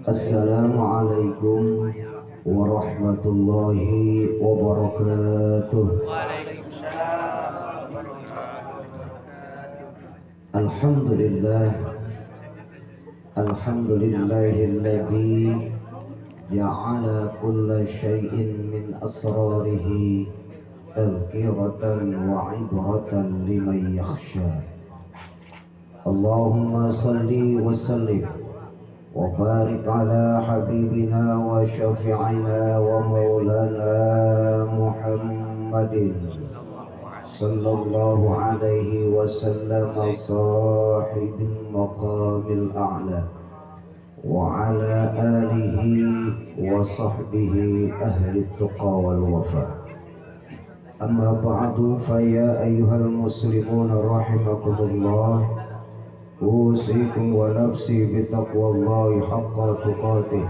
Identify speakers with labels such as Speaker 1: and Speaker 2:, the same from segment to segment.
Speaker 1: Assalamualaikum warahmatullahi wabarakatuh. Alhamdulillah, alhamdulillahilladzi ja'ala kulla syai'in min asrarihi tadhkiratan wa ibratan liman yakhsha. Allahumma salli wa sallim wa barik ala habibina wa syafi'ina wa maulana Muhammadin sallallahu alaihi wasallam sahibil maqamil a'la wa ala alihi wa sahbihi ahli tuqa wal wafa. Amma ba'du, fa ya ayyuhal muslimun rahimakumullah, usikum wa nafsi bitaqwallahi haqqa tuqatih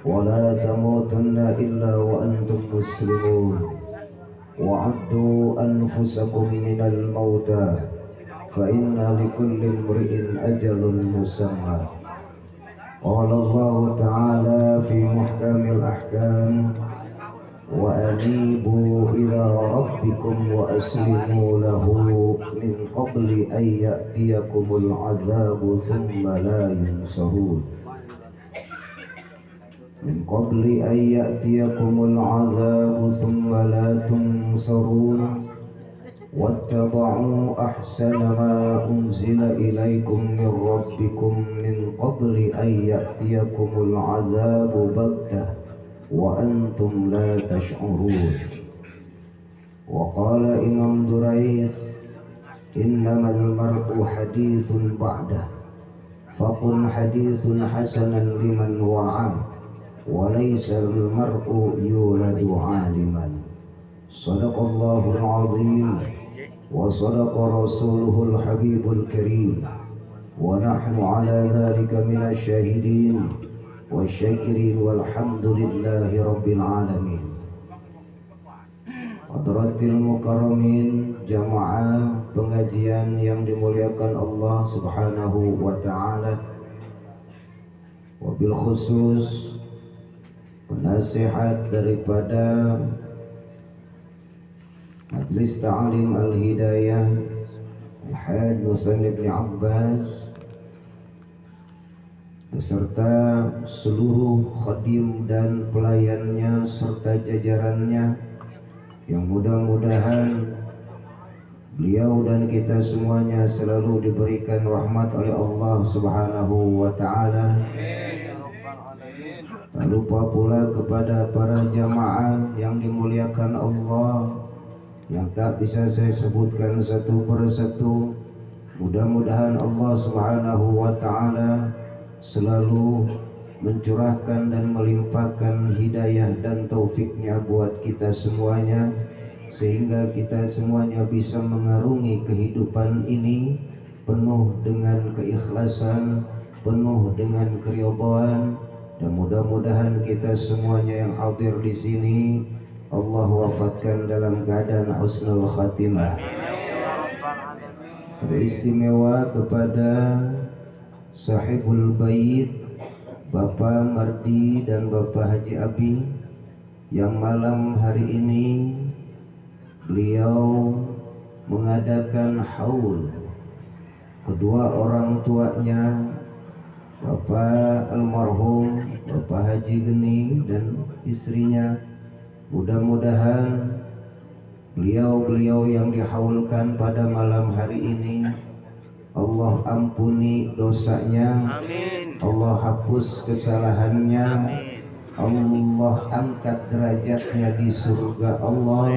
Speaker 1: wa la tamutunna illa wa antum muslimun wa addu anfusakum minal mauta fa inna likulli imri'in ajalun musamma. Qala Allah ta'ala fi muhkamil ahkam wa anibu ila rabbikum wa aslimu lahu min qabli an ya'tiyakumul adzabu thumma la yunsarun. Min qabli an ya'tiyakumul adzabu thumma la tunsarun wattaba'u ahsana ma unzila ilaykum min rabbikum min qabli an ya'tiyakumul adzabu baghtah wa antum la tash'urun. Wa qala Imam Durayth, innamal mar'u hadithun ba'dah faqul hadithun hasanan liman wa'a wa laysa al mar'u yuladu 'aliman. Sadaqallahul 'azim wa sadaqa rasuluhul habibul karim wa nahnu 'ala dhalika minasy syahidin wa syakirin walhamdulillahi rabbil alamin. Hadratil mukarramin, jamaah pengajian yang dimuliakan Allah subhanahu wa ta'ala, wabil khusus penasihat daripada Majlis Ta'lim Al-Hidayah Al-Hajj Husain bin Abbas beserta seluruh khadim dan pelayannya serta jajarannya, yang mudah-mudahan beliau dan kita semuanya selalu diberikan rahmat oleh Allah subhanahu wa ta'ala. Tak lupa pula kepada para jamaah yang dimuliakan Allah, yang tak bisa saya sebutkan satu persatu. Mudah-mudahan Allah subhanahu wa ta'ala selalu mencurahkan dan melimpahkan hidayah dan taufiknya buat kita semuanya, sehingga kita semuanya bisa mengarungi kehidupan ini penuh dengan keikhlasan, penuh dengan keridhaan, dan mudah-mudahan kita semuanya yang hadir di sini Allah wafatkan dalam keadaan husnul khatimah. Teristimewa kepada sahibul bait Bapak Mardi dan Bapak Haji Abi, yang malam hari ini beliau mengadakan haul kedua orang tuanya, Bapak almarhum Bapak Haji Geni dan istrinya. Mudah-mudahan beliau-beliau yang dihaulkan pada malam hari ini Allah ampuni dosanya, amin. Allah hapus kesalahannya, amin. Allah angkat derajatnya di surga Allah,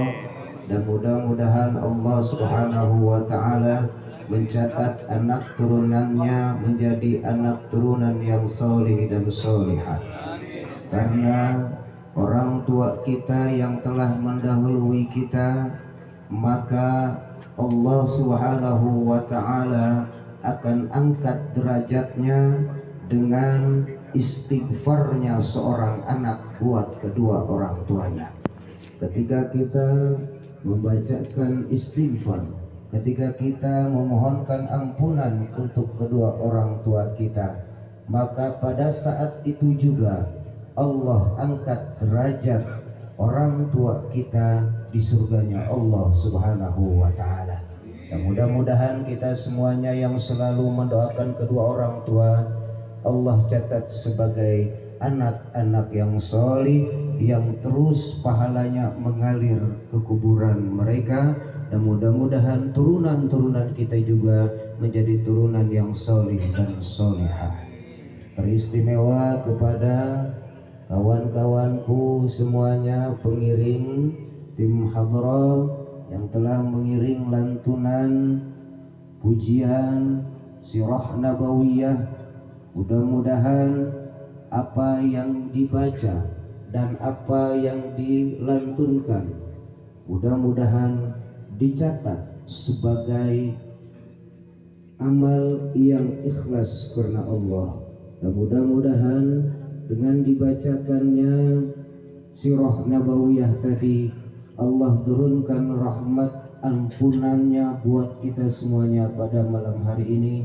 Speaker 1: dan mudah-mudahan Allah subhanahu wa ta'ala mencatat anak turunannya menjadi anak turunan yang solih dan solihah. Karena orang tua kita yang telah mendahului kita, maka Allah subhanahu wa ta'ala akan angkat derajatnya dengan istighfarnya seorang anak buat kedua orang tuanya. Ketika kita membacakan istighfar, ketika kita memohonkan ampunan untuk kedua orang tua kita, maka pada saat itu juga Allah angkat derajat orang tua kita di surganya Allah Subhanahu wa ta'ala. Dan mudah-mudahan kita semuanya yang selalu mendoakan kedua orang tua, Allah catat sebagai anak-anak yang solih, yang terus pahalanya mengalir ke kuburan mereka. Dan mudah-mudahan turunan-turunan kita juga menjadi turunan yang solih dan solihah. Teristimewa kepada kawan-kawanku semuanya, pengiring tim hadrah yang telah mengiring lantunan pujian sirah nabawiyah. Mudah-mudahan apa yang dibaca dan apa yang dilantunkan mudah-mudahan dicatat sebagai amal yang ikhlas karena Allah. Dan mudah-mudahan dengan dibacakannya sirah nabawiyah tadi, Allah turunkan rahmat ampunannya buat kita semuanya pada malam hari ini.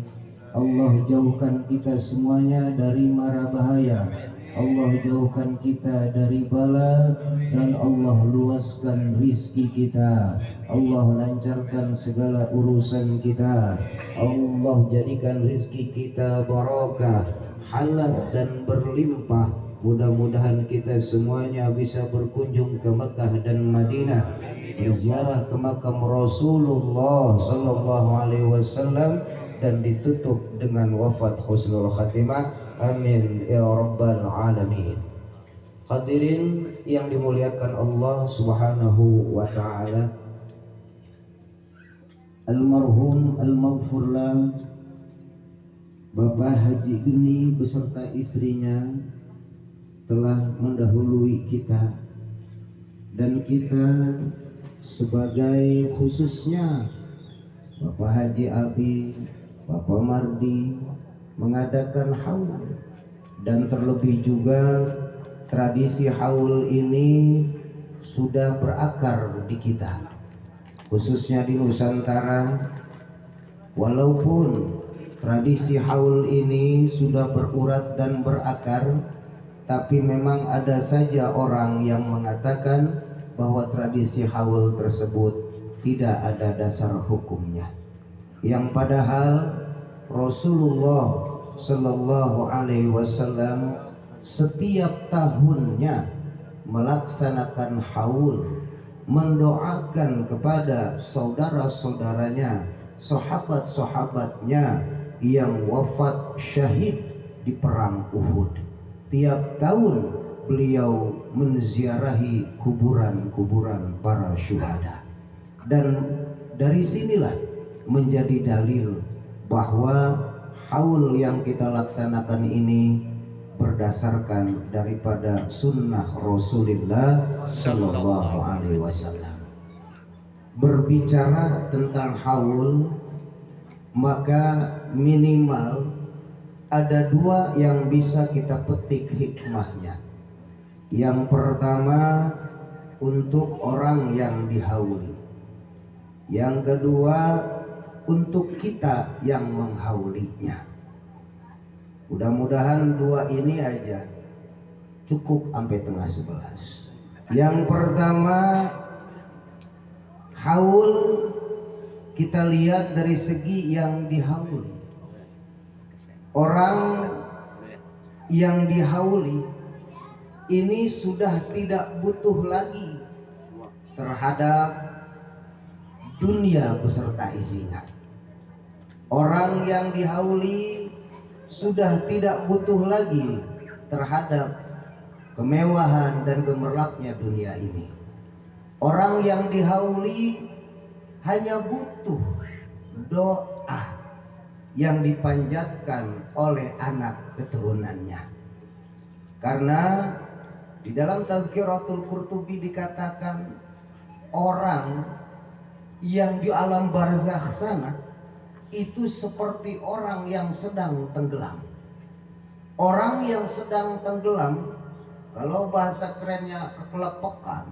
Speaker 1: Allah jauhkan kita semuanya dari mara bahaya, Allah jauhkan kita dari bala, dan Allah luaskan rizki kita, Allah lancarkan segala urusan kita, Allah jadikan rizki kita barakah, halal dan berlimpah. Mudah-mudahan kita semuanya bisa berkunjung ke Mekah dan Madinah, berziarah ke makam Rasulullah sallallahu alaihi wasallam, dan ditutup dengan wafat husnul khatimah. Amin ya rabbal alamin. Hadirin yang dimuliakan Allah Subhanahu wa ta'ala, almarhum al-maghfurlah Bapak Haji Geni beserta istrinya telah mendahului kita, dan kita sebagai khususnya Bapak Haji Abi, Bapak Mardi mengadakan haul, dan terlebih juga tradisi haul ini sudah berakar di kita, khususnya di Nusantara. Walaupun tradisi haul ini sudah berurat dan berakar, tapi memang ada saja orang yang mengatakan bahwa tradisi haul tersebut tidak ada dasar hukumnya, yang padahal Rasulullah Sallallahu Alaihi Wasallam setiap tahunnya melaksanakan haul, mendoakan kepada saudara-saudaranya, sahabat-sahabatnya yang wafat syahid di perang Uhud. Tiap tahun beliau menziarahi kuburan-kuburan para syuhada, dan dari sinilah menjadi dalil bahwa haul yang kita laksanakan ini berdasarkan daripada sunnah Rasulullah Sallallahu Alaihi Wasallam. Berbicara tentang haul, maka minimal ada dua yang bisa kita petik hikmahnya. Yang pertama untuk orang yang dihauli, yang kedua untuk kita yang menghaulinya. Mudah-mudahan dua ini aja cukup sampai tengah 11. Yang pertama, haul kita lihat dari segi yang dihauli. Orang yang dihauli ini sudah tidak butuh lagi terhadap dunia beserta isinya. Orang yang dihauli sudah tidak butuh lagi terhadap kemewahan dan gemerlapnya dunia ini. Orang yang dihauli hanya butuh doa yang dipanjatkan oleh anak keturunannya. Karena di dalam Tazkiratul Qurtubi dikatakan orang yang di alam barzakh sana itu seperti orang yang sedang tenggelam. Orang yang sedang tenggelam, kalau bahasa kerennya kekelepokan,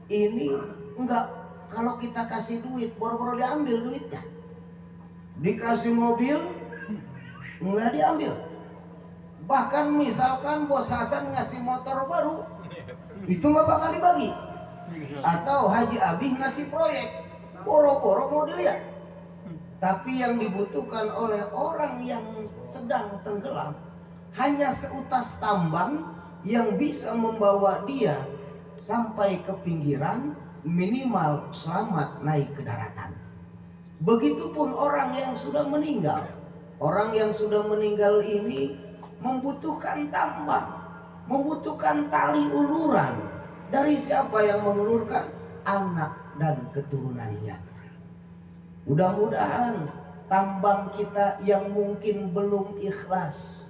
Speaker 1: ini enggak, kalau kita kasih duit boro-boro diambil duitnya. Dikasih mobil enggak diambil, Bahkan misalkan Bos Hasan ngasih motor baru, itu nggak bakal dibagi. Atau Haji Abih ngasih proyek, boro-boro mau dilihat. Tapi yang dibutuhkan oleh orang yang sedang tenggelam hanya seutas tambang yang bisa membawa dia sampai ke pinggiran, minimal selamat naik ke daratan. Begitupun orang yang sudah meninggal. Orang yang sudah meninggal ini membutuhkan tambang, membutuhkan tali uluran. Dari siapa yang mengulurkan? Anak dan keturunannya. Mudah-mudahan tambang kita yang mungkin belum ikhlas,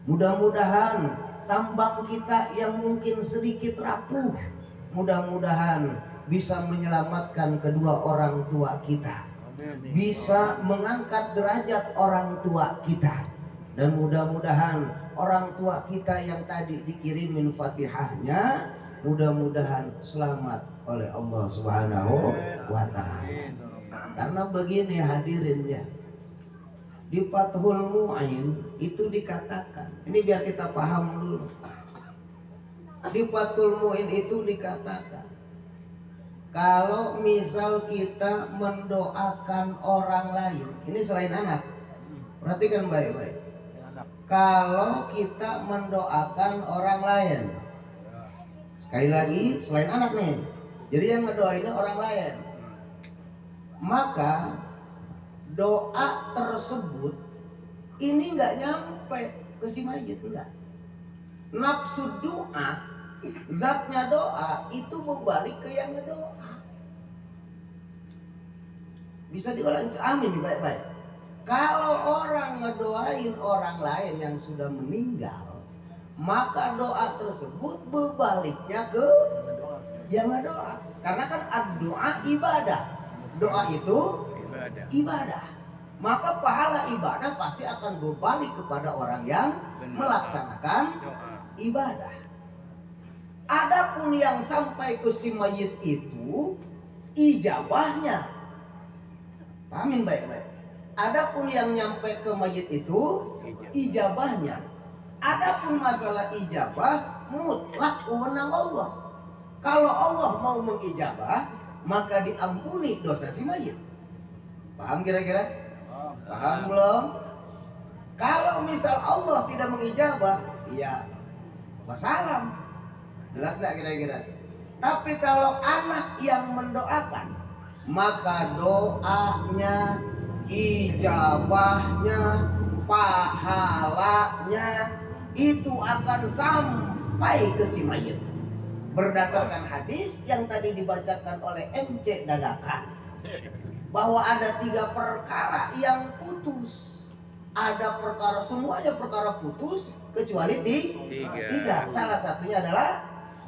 Speaker 1: mudah-mudahan tambang kita yang mungkin sedikit rapuh, mudah-mudahan bisa menyelamatkan kedua orang tua kita, bisa mengangkat derajat orang tua kita, dan mudah-mudahan orang tua kita yang tadi dikirimin Fatihahnya mudah-mudahan selamat oleh Allah Subhanahu wa Ta'ala. Karena begini hadirin ya, di Fathul Mu'in itu dikatakan, ini biar kita paham dulu. Di Fathul Mu'in itu dikatakan, kalau misal kita mendoakan orang lain, ini selain anak, perhatikan baik-baik. Kalau kita mendoakan orang lain, sekali lagi selain anak nih, jadi yang ngedoainnya orang lain, maka doa tersebut ini nggak nyampe ke si mayit, enggak. Nafsu doa, zatnya doa itu berbalik ke yang ngedoa. Bisa diulang, amin baik-baik. Kalau orang ngedoain orang lain yang sudah meninggal, maka doa tersebut berbaliknya ke yang ngedoa. Karena kan doa ibadah, doa itu ibadah. Maka pahala ibadah pasti akan berbalik kepada orang yang melaksanakan ibadah. Adapun yang sampai ke si mayit itu ijabahnya, pahamin baik-baik. Adapun yang nyampe ke mayit itu ijabahnya. Adapun masalah ijabah mutlak wewenang Allah. Kalau Allah mau mengijabah, maka diampuni dosa si mayit. Paham kira-kira? Paham belum? Kalau misal Allah tidak mengijabah, ya wassalam. Jelas gak kira-kira? Tapi kalau anak yang mendoakan, maka doanya, ijabahnya, pahalanya itu akan sampai ke si mayit. Berdasarkan hadis yang tadi dibacakan oleh MC Dadakan, bahwa ada 3 perkara yang putus. Ada perkara, semuanya perkara putus kecuali 3. Salah satunya adalah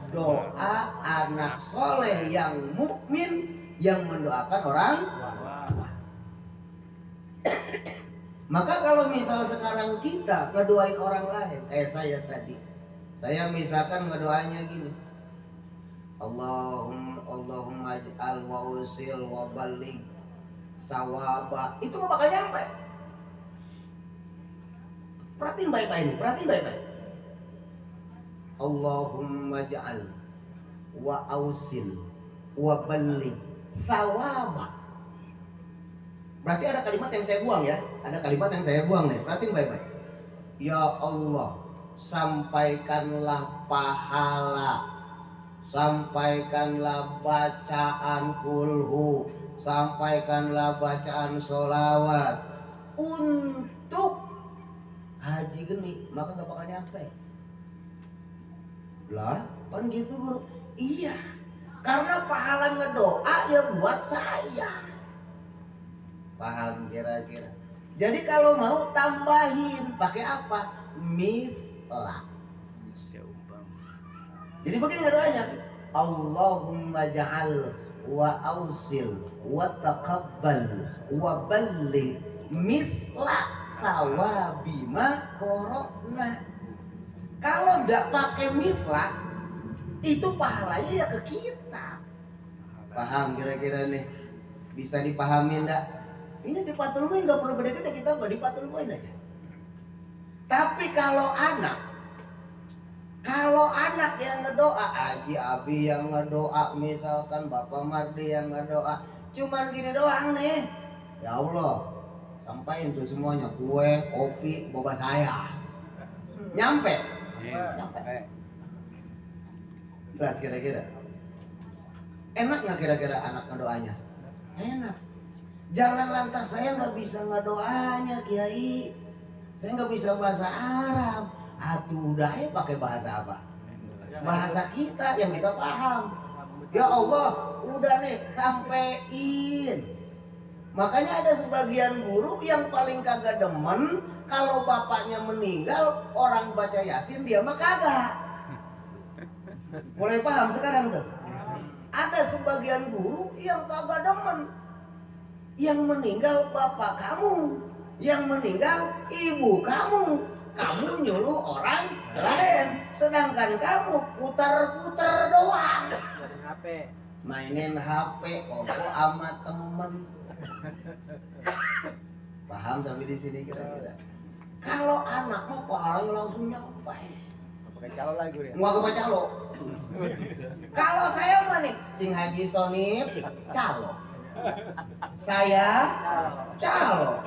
Speaker 1: doa anak soleh yang mukmin yang mendoakan orang tua. Maka kalau misal sekarang kita ngedoain orang lain, kayak saya tadi, saya misalkan ngedoanya gini, Allahumma ij'al wa usil wa baligh sawaba, itu gak bakal nyampe. Perhatiin baik-baik. Allahumma ij'al wa ausil wa baligh sawaba. Berarti ada kalimat yang saya buang ya. Ada kalimat yang saya buang nih. Perhatiin baik-baik. Ya Allah, sampaikanlah pahala, sampaikanlah bacaan kulhu, sampaikanlah bacaan sholawat untuk Haji Geni, maka gak bakal nyampe. Lah, kan gitu bro? Iya, karena pahala ngedoa ya buat saya. Paham kira-kira? Jadi kalau mau tambahin pakai apa? Mislah. Jadi begini doanya, Allahumma ja'al wa ausil wa taqabbal wa balligh misla sawabima korona. Kalau nggak pakai mislah, itu pahalanya ya ke kita. Paham kira-kira nih? Bisa dipahami enggak? Ini di Fathul Mu'in nggak perlu gede-gede, kita di Fathul Mu'in aja. Tapi kalau anak yang ngedoa, Haji Abi yang ngedoa, misalkan Bapak Mardi yang ngedoa, cuman gini doang nih, ya Allah sampaikan tuh semuanya, kue, kopi, boba saya, nyampe. Jelas kira-kira enak nggak kira-kira anak ngedoanya? Enak. Jangan lantas saya nggak bisa ngedoanya Kiai, saya nggak bisa bahasa Arab. Atuh udah ya pakai bahasa apa? Bahasa kita yang kita paham. Ya Allah, udah nih sampein. Makanya ada sebagian guru yang paling kagak demen kalau bapaknya meninggal, orang baca Yasin dia mah kagak. Mulai paham sekarang tuh? Ada sebagian guru yang kagak demen, yang meninggal bapak kamu, yang meninggal ibu kamu, kamu nyuruh orang lain, sedangkan kamu putar-putar doang, mainin HP, koko sama temen. Paham sampai di sini kira-kira? Kalau anak mau pahalanya langsung nyampe.
Speaker 2: Pakai calo lagi gue ya.
Speaker 1: Mau ke calo. Kalau saya mah nih, Cing Haji Sonip calo. Saya calo.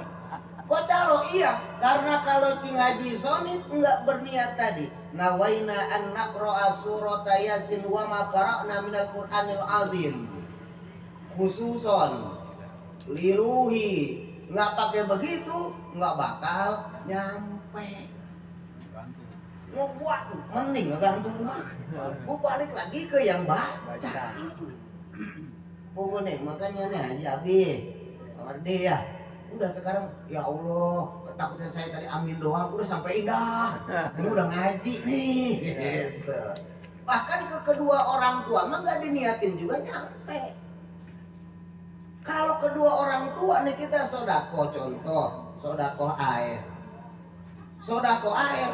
Speaker 1: Kok calo? Iya, karena kalau Cing Haji Sonip enggak berniat tadi. Nawaina an naqra'a surata Yasin wa ma qara'na minal Qur'anil azim. Khususon liruhi, nggak pakai begitu nggak bakal nyampe. Mau buat mending gantung mah, gua balik lagi ke yang baca. Pokoknya makanya nih Haji Abi, Mardi ya, udah sekarang ya Allah, takutnya saya tadi amin doang, udah sampai indah, ini udah ngaji nih. Gitu. Bahkan ke kedua orang tua mah nggak diniatin juga nyampe. Kalau kedua orang tua nih kita sodako, contoh sodako air,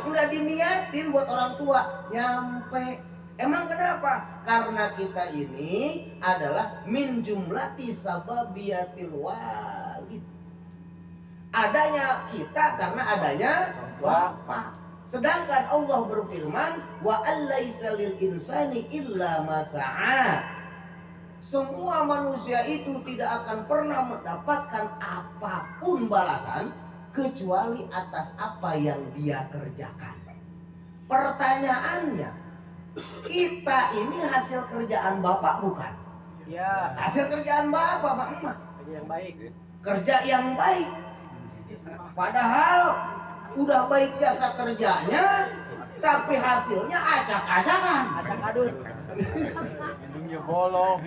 Speaker 1: nggak diniatin buat orang tua nyampe. Emang kenapa? Karena kita ini adalah min jumlati sababiyatil walid. Adanya kita karena adanya bapak. Sedangkan Allah berfirman wa allaisa lil insani illa ma sa'a. Semua manusia itu tidak akan pernah mendapatkan apapun balasan kecuali atas apa yang dia kerjakan. Pertanyaannya, kita ini hasil kerjaan bapak bukan?
Speaker 2: Ya.
Speaker 1: Hasil kerjaan bapak, Pak Emak.
Speaker 2: Kerja yang baik.
Speaker 1: Kerja yang baik. Padahal udah baik jasa kerjanya, tapi hasilnya acak-acakan.
Speaker 2: Acak-adut. Hidungnya bolong.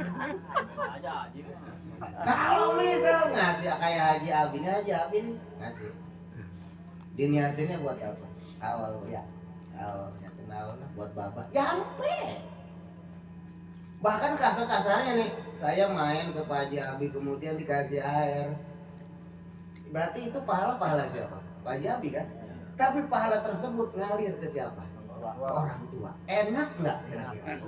Speaker 1: Kalau misal ngasih kayak Haji Abi ngasih, diniatinnya buat apa? Awal ya, niatin awal buat bapak. Nyampe. Bahkan kasar-kasarnya nih, saya main ke Pak Haji Abi kemudian dikasih air. Berarti itu pahala siapa? Pak Haji Abi kan? Tapi pahala tersebut ngalir ke siapa? Orang tua. Enak nggak kira-kira?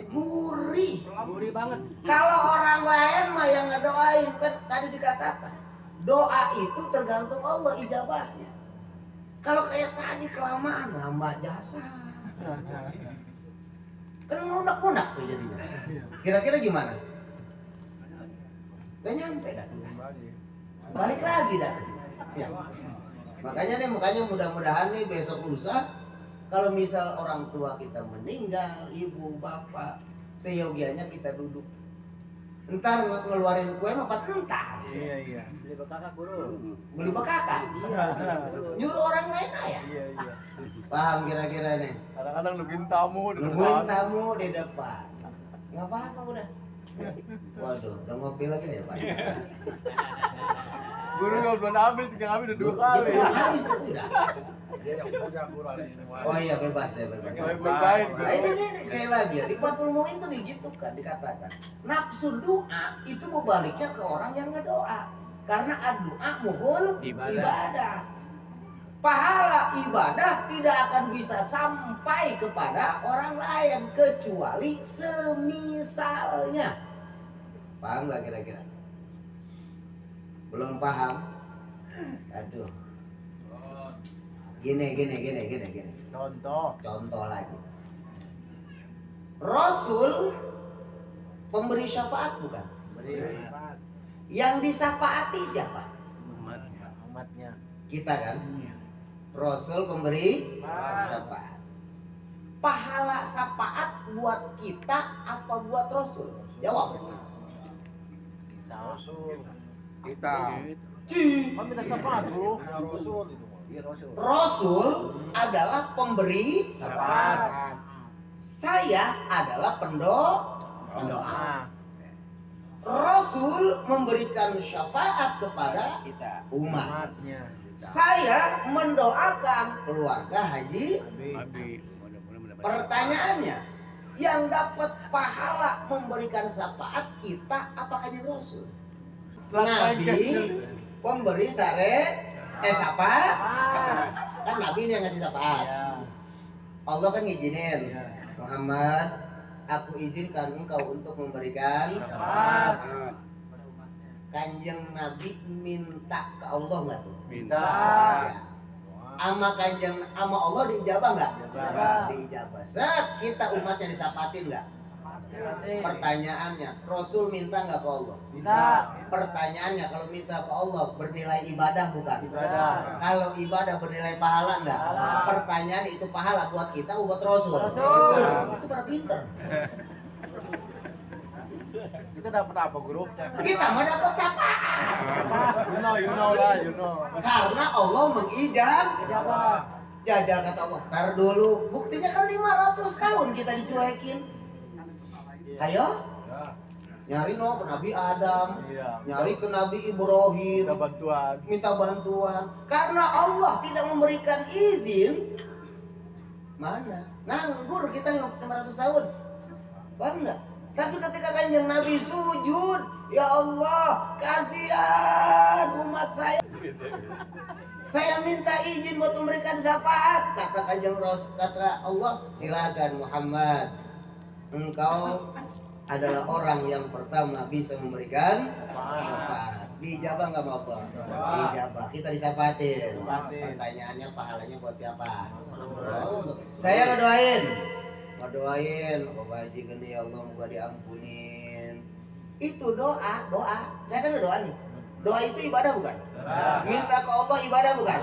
Speaker 1: Gurih.
Speaker 2: Gurih banget.
Speaker 1: Kalau orang lain mah yang ngedoain, kan tadi dikatakan doa itu tergantung Allah ijabahnya. Kalau kayak tadi kelamaan nambah jasa, kan ngunak-ngunak tuh jadinya. Kira-kira gimana? Gak nyampe dah. Balik lagi dah. Ya. Makanya mudah-mudahan nih besok lusa kalau misal orang tua kita meninggal, ibu, bapak, seyogianya kita duduk. Entar ngeluarin kue mah entar.
Speaker 2: Iya. Beli bekakak guru.
Speaker 1: Beli bekakak.
Speaker 2: Iya.
Speaker 1: Nyuruh orang lain ya.
Speaker 2: Iya.
Speaker 1: Paham kira-kira nih?
Speaker 2: Kadang-kadang nungguin tamu di
Speaker 1: Nungguin
Speaker 2: depan.
Speaker 1: tamu di depan. Nggak apa-apa udah. Waduh, udah ngopi lagi ya Pak.
Speaker 2: Guru nggak belum habis, nggak habis udah 2 kali.
Speaker 1: Habis udah.
Speaker 3: Dia yang punya Quran ini.
Speaker 1: Oh iya bebas ya bebas.
Speaker 2: Saya berbaik.
Speaker 1: Nah, ini sekali lagi ya, di Fathul Mu'in itu digitukan, dikatakan nafsu doa itu berbaliknya ke orang yang ngedoa. Karena doa muhul ibadah. Pahala ibadah tidak akan bisa sampai kepada orang lain kecuali semisalnya. Paham nggak kira-kira? Belum paham? Aduh. Gini. Contoh lagi. Rasul pemberi syafaat bukan? Yang disafaati siapa?
Speaker 2: Umatnya.
Speaker 1: Kita kan? Rasul pemberi syafaat. Pahala syafaat buat kita apa buat Rasul? Jawab.
Speaker 3: Kita.
Speaker 2: Kan minta syafaat, Bro.
Speaker 3: Rasul itu.
Speaker 1: Rasul adalah pemberi
Speaker 2: Syafaat.
Speaker 1: Saya adalah pendoa. Rasul memberikan syafaat kepada umat.
Speaker 2: Umatnya.
Speaker 1: Saya mendoakan keluarga haji.
Speaker 2: Abi.
Speaker 1: Pertanyaannya, yang dapat pahala memberikan syafaat kita apakah di Rasul? Nabi pemberi syafaat. Kan Nabi ini yang ngasih syafaat.
Speaker 2: Ya.
Speaker 1: Allah kan ngizinin.
Speaker 2: Ya.
Speaker 1: Muhammad, aku izinkan engkau untuk memberikan
Speaker 2: Syafaat.
Speaker 1: Kanjeng Nabi minta ke Allah nggak tuh?
Speaker 2: Minta.
Speaker 1: Ya. Ama Allah diijabah nggak?
Speaker 2: Diijabah.
Speaker 1: Diijabah. Set kita umatnya disapatin nggak? Pertanyaannya, Rasul minta nggak ke Allah?
Speaker 2: Minta.
Speaker 1: Pertanyaannya, kalau minta ke Allah bernilai ibadah bukan?
Speaker 2: Ibadah.
Speaker 1: Kalau ibadah bernilai pahala nggak?
Speaker 2: Pahala.
Speaker 1: Pertanyaan itu pahala buat kita buat Rasul?
Speaker 2: Rasul.
Speaker 1: Itu pada pinter.
Speaker 2: Kita dapat apa, Guru?
Speaker 1: Kita mah dapat syafaat.
Speaker 2: You know lah.
Speaker 1: Karena Allah jajal kata Allah. Tar dulu, buktinya kan 500 tahun kita dicuekin. Ayo, nyari ke Nabi Adam,
Speaker 2: Iya.
Speaker 1: nyari ke Nabi Ibrahim,
Speaker 2: Minta bantuan.
Speaker 1: minta bantuan. Karena Allah tidak memberikan izin, mana? Nganggur kita 500 tahun. Paham nggak? Tapi ketika kanjeng Nabi sujud, ya Allah, kasihan umat saya. Saya minta izin buat memberikan syafaat. Kata kanjeng Rasul, kata Allah, silakan Muhammad. Engkau adalah orang yang pertama bisa memberikan syafaat. Dijabah nggak mau Allah? Dijabah. Kita disyafatin. Pertanyaannya pahalanya buat siapa? Rasul. Saya ngedoain Bapak Haji gini, ya Allah moga diampunin. Itu doa. Saya kan doa nih. Doa itu ibadah bukan? Minta ke Allah ibadah bukan?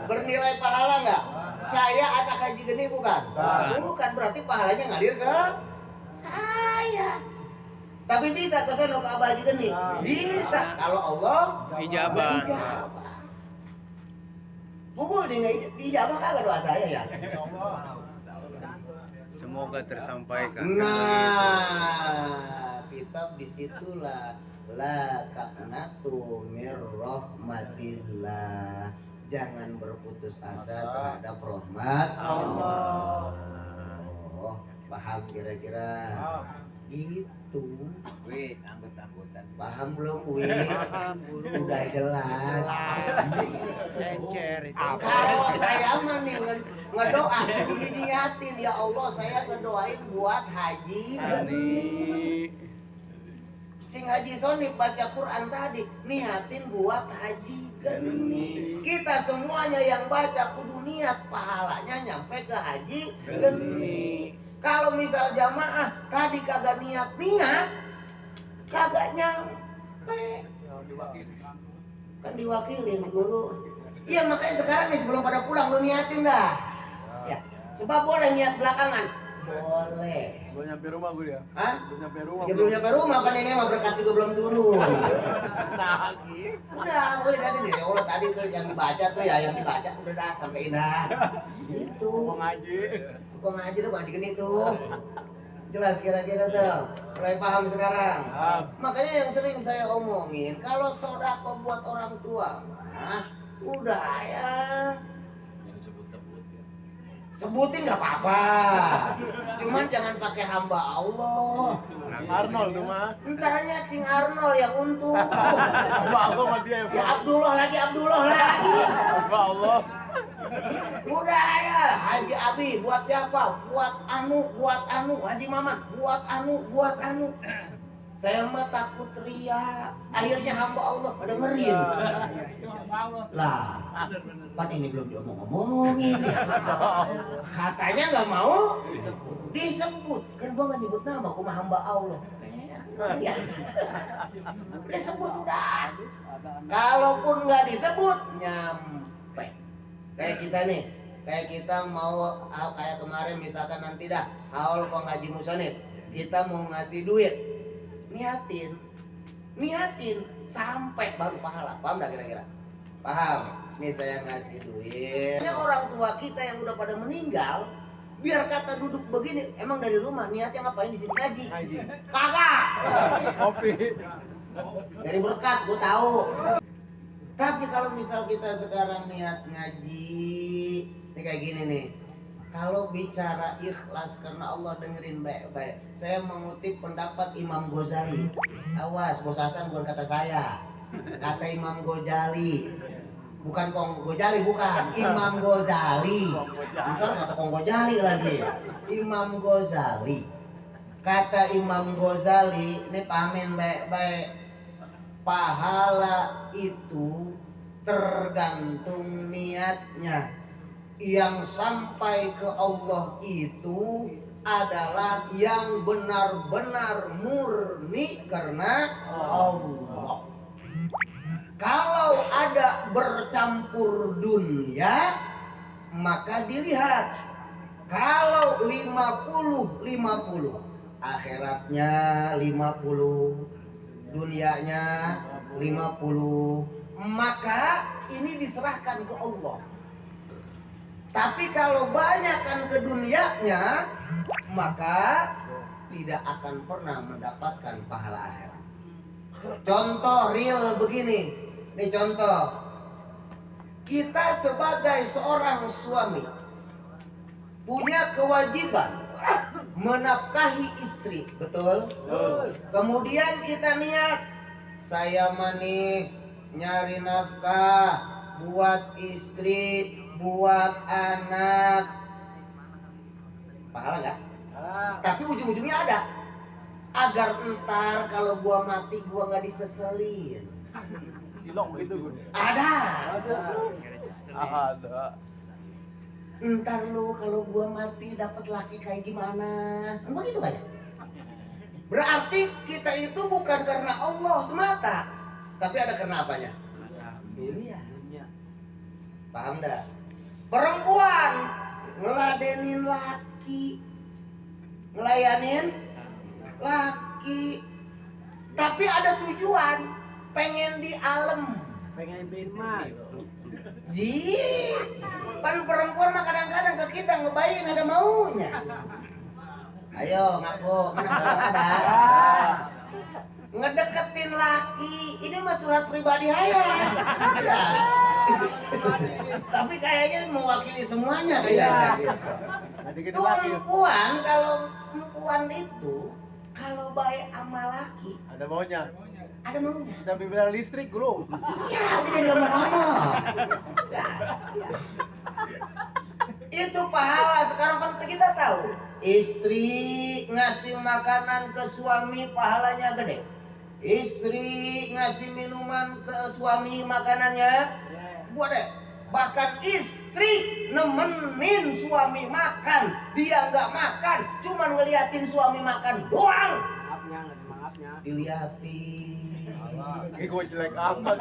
Speaker 1: Bernilai pahala nggak? Saya anak haji gini bukan? Bukan, berarti pahalanya ngalir ke saya. Tapi bisa ke sana ke Abah Haji gini? Bisa. Kalau Allah
Speaker 2: Ijabah.
Speaker 1: Mungkin nggak dijabah kagak doa saya ya?
Speaker 2: Semoga tersampaikan.
Speaker 1: Nah, kitab disitulah la taqnatu mir rahmatillah. Jangan berputus asa terhadap rahmat Allah. Oh, paham kira-kira? Gitu.
Speaker 2: Wih, anggot-anggotan.
Speaker 1: Paham belum, Wi? Udah jelas. Kalau saya mah nih ngedoa, kudu diniatin, ya Allah saya ngedoain buat Haji Geni. Cing Haji Sonip baca Quran tadi, niatin buat Haji Geni. Kita semuanya yang baca kudu niat, pahalanya nyampe ke Haji Geni. Kalau misal jamaah tadi kagak niat, kagak nyampe. Kan diwakilin guru. Iya makanya sekarang nih sebelum pada pulang lu niatin dah. Ya, sebab boleh niat belakangan. Boleh.
Speaker 2: Belum nyampe rumah gue dia.
Speaker 1: Hah?
Speaker 2: Belum nyampe rumah.
Speaker 1: Ya belum nyampe rumah kan ini mah berkat juga belum turun.
Speaker 2: Lagi.
Speaker 1: Udah, boleh nanti deh. Ya Allah tadi tuh yang dibaca tuh ya, yang dibaca udah dah sampein dah. Gitu.
Speaker 2: Mau ngaji.
Speaker 1: Kok ngaji tuh ngaji gini tuh. Jelas kira-kira tuh. Mulai paham sekarang. Makanya yang sering saya omongin, kalau sodako buat orang tua mah udah ya. Sebutin nggak apa-apa. Cuman jangan pakai hamba Allah.
Speaker 2: Arnold tuh mah.
Speaker 1: Entarnya Cing Arnold yang untung.
Speaker 2: Hamba Allah sama dia
Speaker 1: Ya Abdullah lagi.
Speaker 2: Hamba Allah.
Speaker 1: Udah ya, Haji Abi buat siapa? Buat anu. Haji Mamat buat anu. Saya mah takut ria. Akhirnya hamba Allah pada ngerin. Lah, pan ini belum diomong-ngomongin. Katanya nggak mau disebut. Kan gua nggak nyebut nama, aku mah hamba Allah. Disebut udah. Kalaupun nggak disebut, nyampe. Kayak kita nih, kayak kita mau kayak kemarin misalkan nanti dah haul pengaji musanid, kita mau ngasih duit, niatin sampai baru pahala. Paham nggak kira-kira? Paham? Nih saya ngasih duit. Ini orang tua kita yang udah pada meninggal, biar kata duduk begini, emang dari rumah niatnya ngapain di sini ngaji? Kagak.
Speaker 2: Kopi.
Speaker 1: Dari berkat, gua tahu. Tapi kalau misal kita sekarang niat ngaji, ini kayak gini nih. Kalau bicara ikhlas karena Allah, dengerin baik-baik. Saya mengutip pendapat Imam Ghazali. Awas, Bos Hasan bukan kata saya. Kata Imam Ghazali. Bukan Kong Ghazali, bukan. Imam Ghazali. Ntar kata Kong Ghazali lagi. Imam Ghazali. Kata Imam Ghazali, ini pahamin baik-baik. Pahala itu tergantung niatnya. Yang sampai ke Allah itu adalah yang benar-benar murni karena Allah. Kalau ada bercampur dunia, maka dilihat. Kalau 50-50, akhiratnya 50, dunianya 50, maka ini diserahkan ke Allah. Tapi kalau banyakkan ke dunianya, maka tidak akan pernah mendapatkan pahala akhirat. Contoh real begini, ini contoh. Kita sebagai seorang suami punya kewajiban menafkahi istri, betul? Kemudian kita niat, saya nih nyari nafkah buat istri, buat anak. Pahala nggak? Tapi ujung-ujungnya ada, agar entar kalau gua mati gua nggak diseselin.
Speaker 2: Hilong begitu.
Speaker 1: Ada.
Speaker 2: Ada.
Speaker 1: Entar lu kalau gua mati dapat laki kayak gimana? Kan begitu banyak. Berarti kita itu bukan karena Allah semata, tapi ada karena apanya? Dunia. Paham dah? Perempuan ngeladenin laki, ngelayanin laki, tapi ada tujuan, pengen di alam,
Speaker 4: pengen beli emas.
Speaker 1: Pan perempuan mah kadang-kadang ke kita ngebayin ada maunya. Ayo ngaku, mana ada? Ngedeketin laki, ini mah curhat pribadi aja. Ya. Tapi kayaknya mewakili semuanya kayaknya. Itu perempuan, kalau perempuan itu kalau baik sama laki,
Speaker 2: Ada maunya.
Speaker 1: ada maunya.
Speaker 2: Tapi bilang listrik bro.
Speaker 1: Iya, dia nggak mau ngomong. Itu pahala. Sekarang kan kita tahu, istri ngasih makanan ke suami pahalanya gede. Istri ngasih minuman ke suami makanannya gede. Bahkan istri nemenin suami makan, dia nggak makan, cuman ngeliatin suami makan doang.
Speaker 4: Maafnya.
Speaker 1: Diliatin.
Speaker 2: Ini gue jelek amat.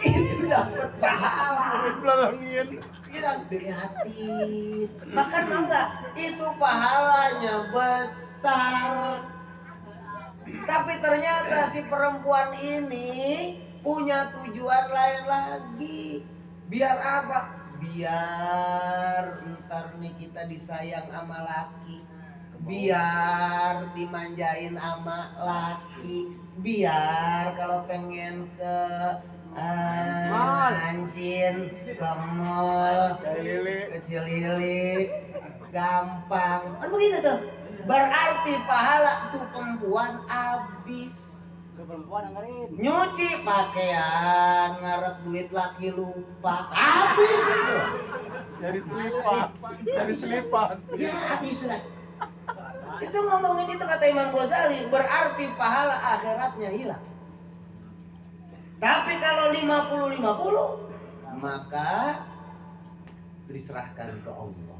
Speaker 1: Itu dapat pahala.
Speaker 2: Belangin.
Speaker 1: Bilang dilihatin. Makan enggak? Itu pahalanya besar. Tapi ternyata si perempuan ini punya tujuan lain lagi. Biar apa? Biar ntar nih kita disayang sama laki. Biar dimanjain sama laki. Biar kalau pengen ke mancin ke mall, kecil lili, gampang. Kan begitu tuh. Berarti pahala tuh perempuan habis.
Speaker 4: Ke perempuan dengerin.
Speaker 1: Nyuci pakaian, ngarep duit laki lupa, habis tuh.
Speaker 2: Dari selipan. Dari selipan.
Speaker 1: Ya habis lah. Itu ngomongin itu kata Imam Ghazali, berarti pahala akhiratnya hilang. Tapi kalau 50-50, maka diserahkan ke Allah.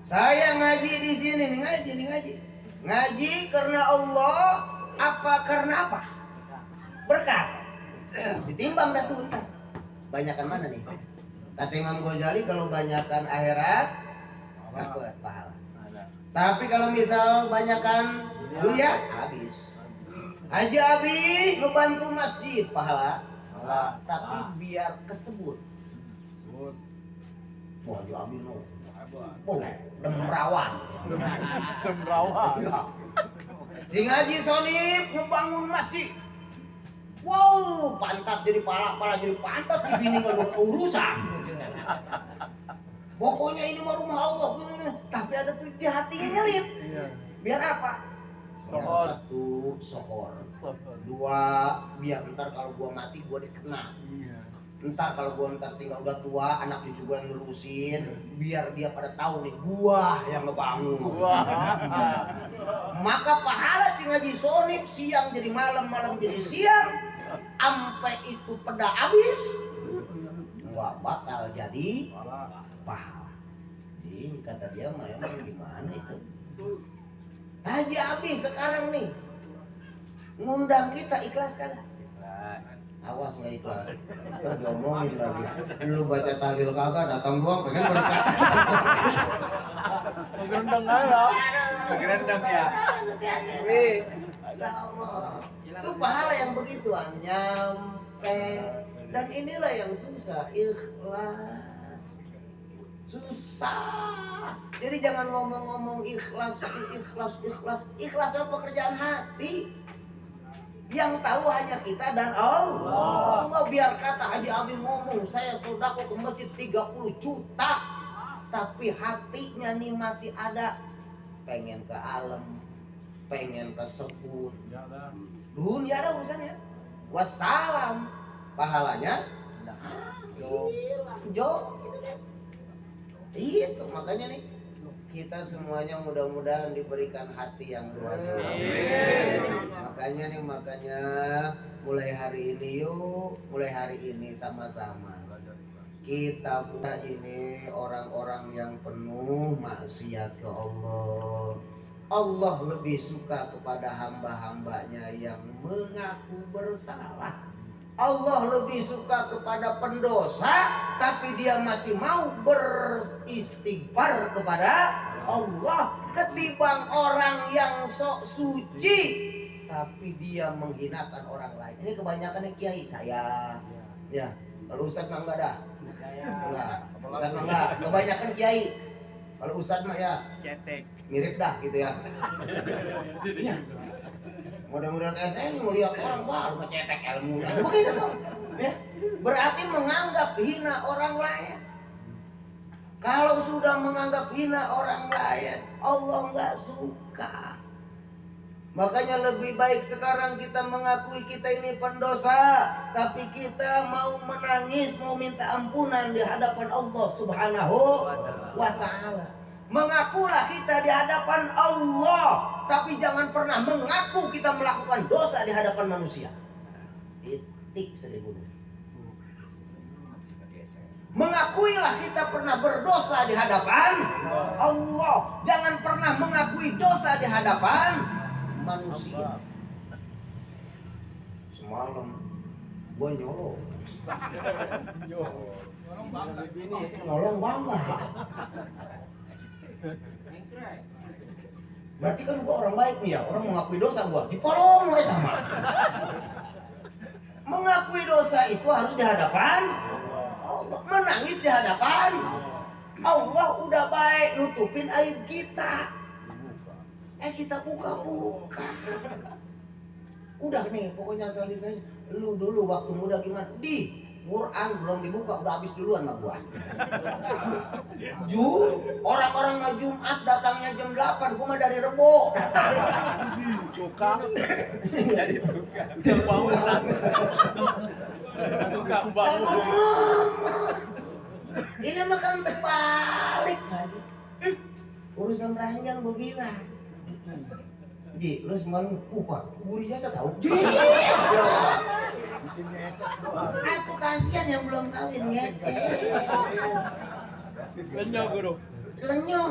Speaker 1: Saya ngaji di sini nih, ngaji karena Allah, apa karena apa? Berkah. Ditimbang dah tuh entar. Banyakan mana nih? Kata Imam Ghazali kalau banyakan akhirat dapat pahala. Tapi kalau misal banyakan dunia habis. Haji Abi ngebantu masjid pahala. Tapi biar kesebut. Wah, Haji Abi no. Demrawan. Si Haji Sonip ngebangun masjid. Wow, pantat jadi pala jadi pantat, si bini nggak ada urusan. Pokoknya ini mah rumah Allah, gini. Tapi ada tuh di hatinya nyelip. Biar apa?
Speaker 2: Sohor.
Speaker 1: Satu, sohor. Dua, biar ntar kalau gua mati gua dikena. Ntar kalau gua ntar tinggal udah tua, anak cucu gua yang nerusin, biar dia pada tahu nih gua yang ngebangun. Maka pahala si Haji Sonip siang jadi malam, malam jadi siang, sampai itu peda habis, nggak bakal jadi pahala. Ini kata dia mah emang gimana itu? Haji Abi sekarang nih ngundang kita, ikhlas kan? Awas nggak ikhlas, ntar diomongin lagi. Lu baca tahlil kagak, datang doang pengen berkat.
Speaker 2: Menggerendang aja.
Speaker 3: Bergerendam ya.
Speaker 1: Itu pahala yang begituan nyampe. Dan inilah yang susah, ikhlas. Susah. Jadi jangan ngomong-ngomong ikhlas. Ikhlas apa pekerjaan hati. Yang tahu hanya kita dan Allah. Allah biar kata Haji Abi ngomong, saya sodako ke masjid 30 juta. Tapi hatinya nih masih ada. Pengen ke alam, pengen ke sebut. Dunia ada urusannya. Wassalam. Pahalanya jauh gitu kan. Itu makanya nih kita semuanya mudah-mudahan diberikan hati yang luas. Makanya mulai hari ini sama-sama kita ini orang-orang yang penuh maksiat ke Allah. Allah lebih suka kepada hamba-hambanya yang mengaku bersalah. Allah lebih suka kepada pendosa tapi dia masih mau beristighfar kepada Allah ketimbang orang yang sok suci tapi dia menghinakan orang lain. Ini kebanyakan yang kiai saya. Ya, kalau ustaz mah enggak dah. Enggak. Ustaz mah enggak. Kebanyakan kiai. Kalau ustaz mah ya cetek. Mirip dah gitu ya. Iya. Mudah-mudahan saya ini mau lihat orang baru ngecetek ilmu. Begitu tuh. Ya. Berarti menganggap hina orang lain. Kalau sudah menganggap hina orang lain, Allah nggak suka. Makanya lebih baik sekarang kita mengakui kita ini pendosa, tapi kita mau menangis, mau minta ampunan di hadapan Allah Subhanahu wa Ta'ala. Mengakulah kita di hadapan Allah, tapi jangan pernah mengaku kita melakukan dosa di hadapan manusia. Titik 1000. Mengakuilah kita pernah berdosa di hadapan Allah. Jangan pernah mengakui dosa di hadapan manusia. Semalam gue nyolong. Nyolong bangga. Berarti kan gue orang baik nih ya. Orang mengakui dosa gue dipolong oleh sama. Mengakui dosa itu harus di hadapan Allah, menangis di hadapan Allah. Udah baik nutupin aib kita, kita buka-buka. Udah nih pokoknya selanjutnya lu dulu waktu muda gimana? Di Quran belum dibuka udah habis duluan sama gua. Orang-orang mah Jumat datangnya jam 8, gua mah dari Rebo datang.
Speaker 2: Cuka. Jadi jam bangunan. Tukang bangun.
Speaker 1: Ini makan terbalik lagi. urusan ranjang bobila. Ji, lu semalam upah, buri jasa tahu? Ji,
Speaker 3: Bikin ngetes doang.
Speaker 1: aku kasihan yang belum kawin ngeke.
Speaker 2: Lenyok guru.
Speaker 1: Lenyong.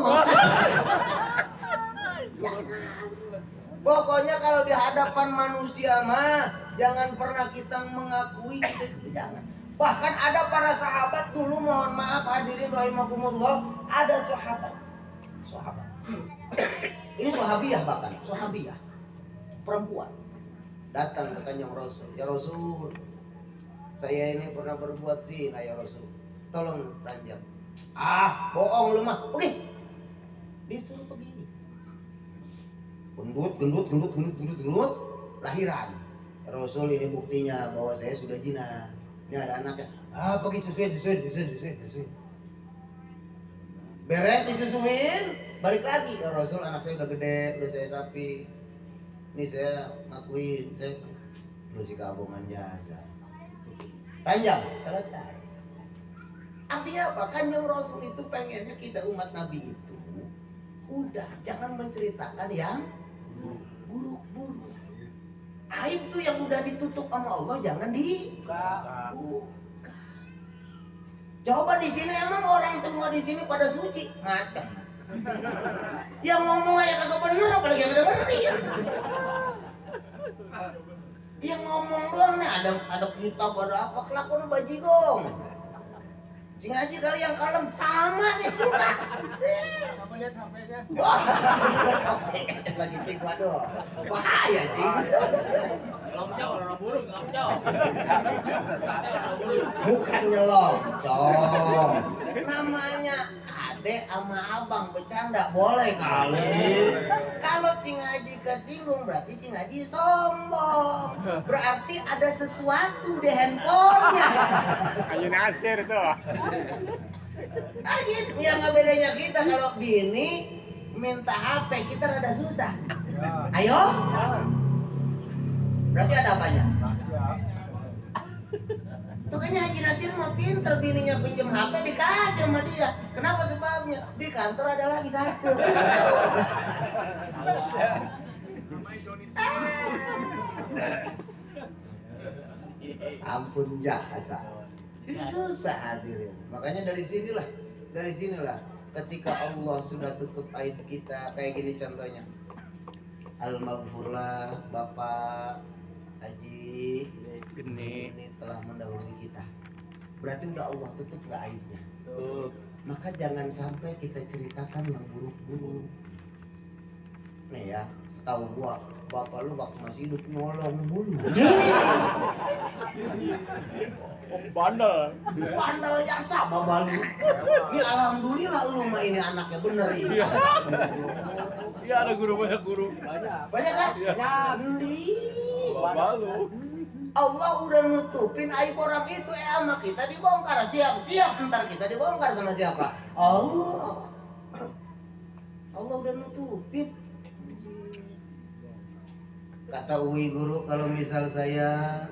Speaker 1: Pokoknya kalau di hadapan manusia mah jangan pernah kita mengakui kita itu, jangan. Bahkan ada para sahabat dulu, mohon maaf hadirin rahimakumullah, ada sahabat. Ini sahabiah, bahkan sahabiah perempuan datang ke Kanjeng Rasul. Ya Rasul, saya ini pernah berbuat zina ya Rasul, tolong ranjang. Ah, bohong lu mah. Oke, disuruh begini. Gendut, lahiran. Rasul, ini buktinya bahwa saya sudah zina. Ini ada anaknya. Ah, pergi susuin. Beres disusuin, balik lagi. Ya Rasul, anak saya udah gede, udah saya sapi. Ini saya ngakuin, saya lu si kabungan jasa. Ranjang, selesai. Artinya apa? Kanjeng Rasul itu pengennya kita umat Nabi itu udah jangan menceritakan yang buruk-buruk. Aib tuh yang udah ditutup sama Allah jangan dibuka. Coba di sini emang orang semua di sini pada suci, ngaca. Yang ngomong aja kagak bener, apalagi yang bener ya. Yang ngomong doang nih ada kitab ada apa kelakuan bajigong. Cing aja kali yang kalem sama nih juga.
Speaker 3: Kamu lihat HP-nya?
Speaker 1: Wah, lagi cing waduh. Bahaya cing. Bukan nyelongcong. Namanya adek sama abang bercanda boleh kali. Kalau Cing Haji kesinggung berarti Cing Haji sombong. Berarti ada sesuatu di handphonenya.
Speaker 2: Ayo nasir tuh.
Speaker 1: Nah gitu, yang nggak bedanya kita kalau bini minta HP kita rada susah. Ayo. Berarti ada apanya?
Speaker 3: Siap.
Speaker 1: Makanya Haji Nasir mah pinter, bininya pinjam HP dikasih sama dia. Kenapa sebabnya? Di kantor ada lagi satu. Ampun jasa. Itu susah hadirin. Makanya dari sinilah ketika Allah sudah tutup aib kita kayak gini contohnya. Al-Maghfurlah Bapak Haji ini telah mendahului kita. Berarti udah Allah tutup gak aibnya. Maka jangan sampai kita ceritakan yang buruk-buruk. Nih ya, setahu gua bapak lu waktu masih hidup nyolong mulu.
Speaker 2: Bandel.
Speaker 1: Bandel yang sama balu. Ini alhamdulillah lu mah ini anaknya bener ini.
Speaker 2: Iya ada guru, banyak guru.
Speaker 1: Banyak kan?
Speaker 2: Balu.
Speaker 1: Allah udah nutupin aib orang itu sama kita dibongkar. Siap ntar kita dibongkar sama siapa? Allah. Allah udah nutupin. Kata Uwi guru, kalau misal saya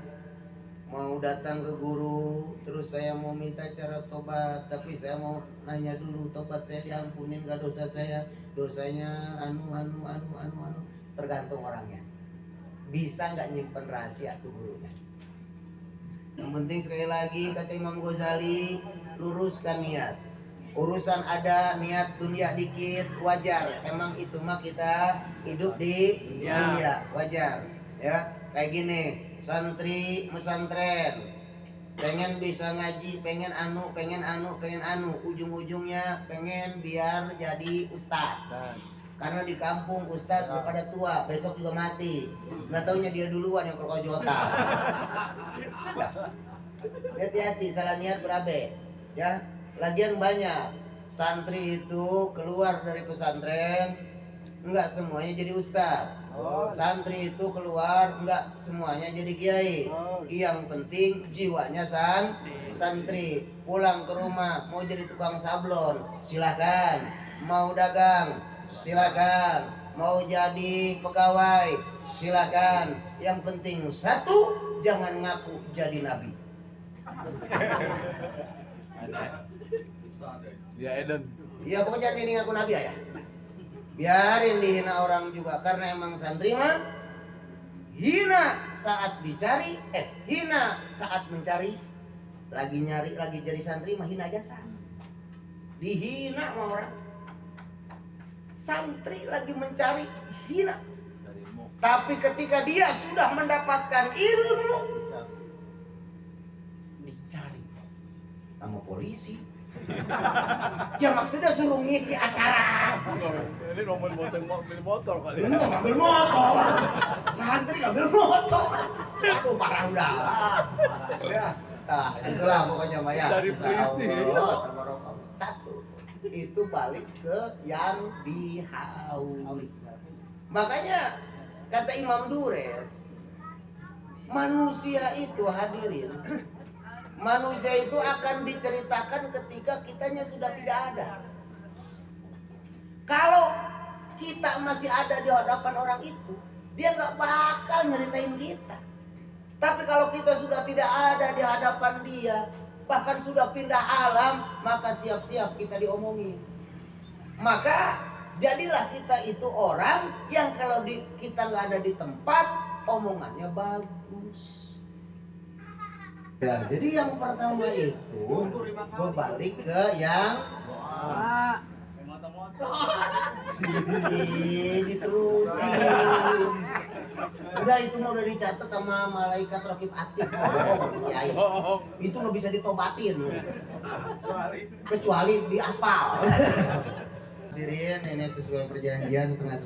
Speaker 1: mau datang ke guru terus saya mau minta cara tobat, tapi saya mau nanya dulu tobat saya diampunin gak dosa saya, dosanya anu tergantung orangnya. Bisa nggak nyimpen rahasia tuh gurunya. Yang penting sekali lagi kata Imam Ghazali, luruskan niat. Urusan ada niat dunia dikit wajar, emang itu mah kita hidup di dunia wajar ya. Kayak gini, santri mesantren pengen bisa ngaji, pengen anu, ujung-ujungnya pengen biar jadi ustaz. Karena di kampung ustaz pada tua, besok juga mati. Nggak taunya dia duluan yang perkojotan. Hati-hati, salah niat berabe ya. Lagian banyak santri itu keluar dari pesantren enggak semuanya jadi ustaz. Santri itu keluar enggak semuanya jadi kiai. Yang penting jiwanya santri. Pulang ke rumah mau jadi tukang sablon silakan, mau dagang silakan, mau jadi pegawai silakan. Yang penting satu, jangan ngaku jadi nabi.
Speaker 2: Ya Eden.
Speaker 1: Iya pokoknya ini ngaku nabi ya. biarin dihina orang juga, karena emang santri mah hina saat dicari, hina saat mencari. Lagi nyari, lagi jadi santri mah hina jasa, dihina sama orang. Santri lagi mencari, hina. Tapi ketika dia sudah mendapatkan ilmu, dicari sama polisi. Ya maksudnya suruh ngisi acara.
Speaker 2: Ini nomor motor kali.
Speaker 1: Untuk ngambil motor, santri ngambil motor. Aduh parah udah. Ya, nah itulah pokoknya Maya.
Speaker 2: Dari polisi.
Speaker 1: Satu, itu balik ke yang dihauli. Makanya kata Imam Dures, manusia itu hadirin, manusia itu akan diceritakan ketika kitanya sudah tidak ada. Kalau kita masih ada di hadapan orang itu, dia nggak bakal nyeritain kita. Tapi kalau kita sudah tidak ada di hadapan dia, bahkan sudah pindah alam, maka siap-siap kita diomongin. Maka jadilah kita itu orang yang kalau kita nggak ada di tempat, omongannya bagus. Ya, jadi yang pertama itu berbalik ke yang diterusin. Udah itu mau udah dicatat sama malaikat rakib aktif. Itu nggak bisa ditobatin, kecuali di aspal. Hadirin, ini sesuai perjanjian setengah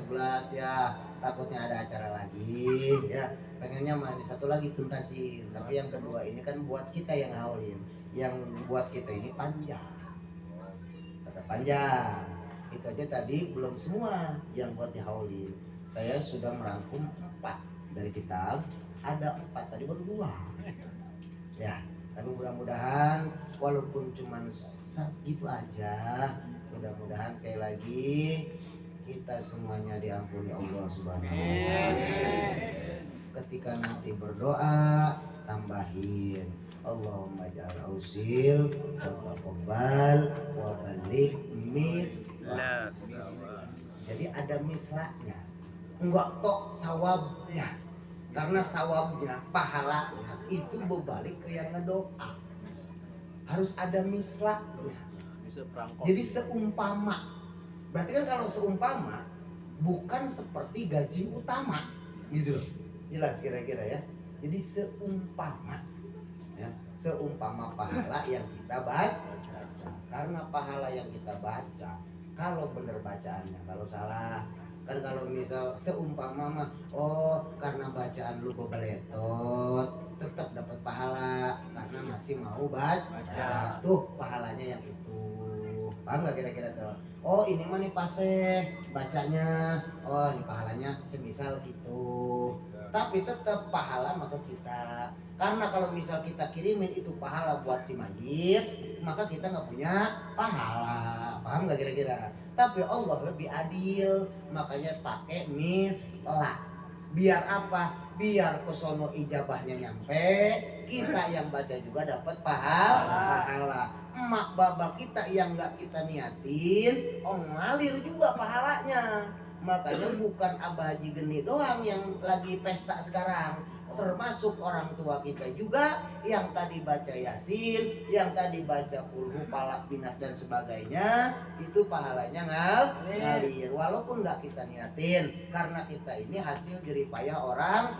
Speaker 1: 11 ya. Takutnya ada acara lagi ya. Pengennya mah satu lagi tuntasin. Tapi yang kedua ini kan buat kita yang haulin. Yang buat kita ini panjang. Kata panjang. Itu aja tadi belum semua yang buat dihaulin. Saya sudah merangkum 4 dari kitab. Ada 4 tadi baru 2. Ya, tapi mudah-mudahan walaupun cuman segitu aja, mudah-mudahan sekali lagi kita semuanya diampuni Allah Subhanahu wa taala. Ketika nanti berdoa, tambahin Allahumma ja'al ausil wa taqabbal wa balik mislah. Jadi ada mislahnya, enggak tok sawabnya. Karena sawabnya, pahalanya itu berbalik ke yang ngedoa. Harus ada mislahnya. Jadi seumpama. Berarti kan kalau seumpama bukan seperti gaji utama, gitu loh. Jelas kira-kira ya. Jadi seumpama, ya, seumpama pahala yang kita baca. Karena pahala yang kita baca, kalau benar bacaannya, kalau salah, kan kalau misal seumpama mah, oh karena bacaan lu bebeletot, tetap dapat pahala karena masih mau baca. Tuh pahalanya yang itu. Paham gak kira-kira tuh? Oh ini mah nih paseh bacanya, oh ini pahalanya semisal itu. Tapi tetap pahala maka kita. Karena kalau misal kita kirimin itu pahala buat si mayit, maka kita nggak punya pahala. Paham gak kira-kira? Tapi Allah lebih adil, makanya pakai mislah. Biar apa? Biar kesono ijabahnya nyampe, kita yang baca juga dapat pahala. Emak bapak kita yang nggak kita niatin, ngalir juga pahalanya. Makanya bukan Abah Haji Geni doang yang lagi pesta sekarang, termasuk orang tua kita juga yang tadi baca Yasin, yang tadi baca Kulhu, Falak, Binas dan sebagainya, itu pahalanya ngalir walaupun nggak kita niatin, karena kita ini hasil jeripayah orang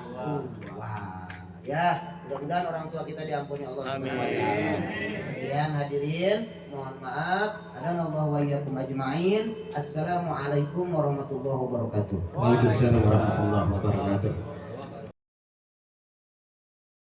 Speaker 1: tua. Ya, mudah-mudahan orang tua kita diampuni Allah Subhanahu wa taala. Sekian hadirin, mohon maaf. Adanallahu wa iyyakum ajma'in. Assalamualaikum warahmatullahi wabarakatuh.
Speaker 5: Waalaikumsalam warahmatullahi wabarakatuh.